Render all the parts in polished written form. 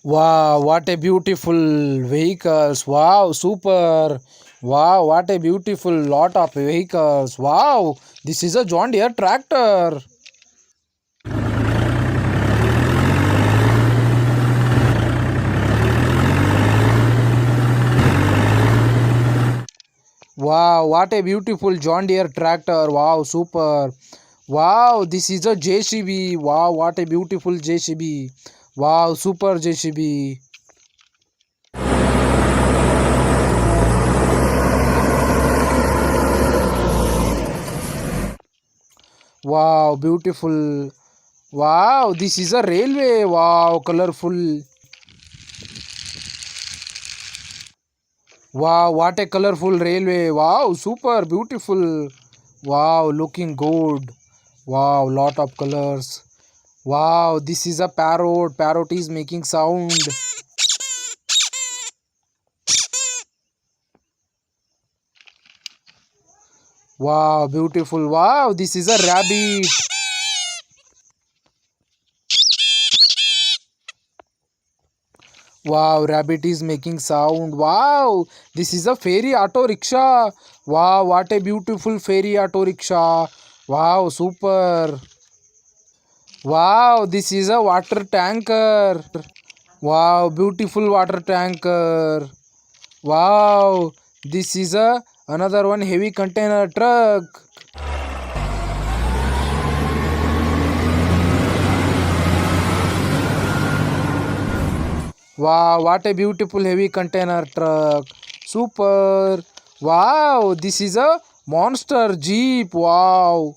Wow, what a beautiful vehicles. Wow, super. Wow, what a beautiful lot of vehicles. Wow, this is a John Deere tractor. Wow, what a beautiful John Deere tractor. Wow, super. Wow, this is a JCB. Wow, what a beautiful JCB. Wow, super JCB. Wow, beautiful. Wow, this is a railway. Wow, colorful. Wow, what a colorful railway. Wow, super beautiful. Wow, looking good. Wow, lot of colors. Wow, this is a parrot. Parrot is making sound. Wow, beautiful. Wow, this is a rabbit. Wow, rabbit is making sound. Wow, this is a fairy auto rickshaw. Wow, what a beautiful fairy auto rickshaw. Wow, super. Wow, this is a water tanker. Wow, beautiful water tanker. Wow, this is a another one heavy container truck. Wow, what a beautiful heavy container truck. Super. Wow, this is a monster jeep. Wow.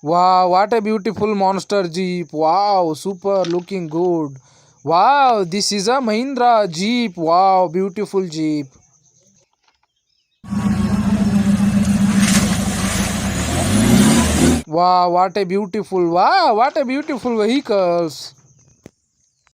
Wow, what a beautiful monster jeep. Wow, super looking good. Wow, this is a Mahindra jeep. Wow, beautiful jeep. Wow, what a beautiful vehicles.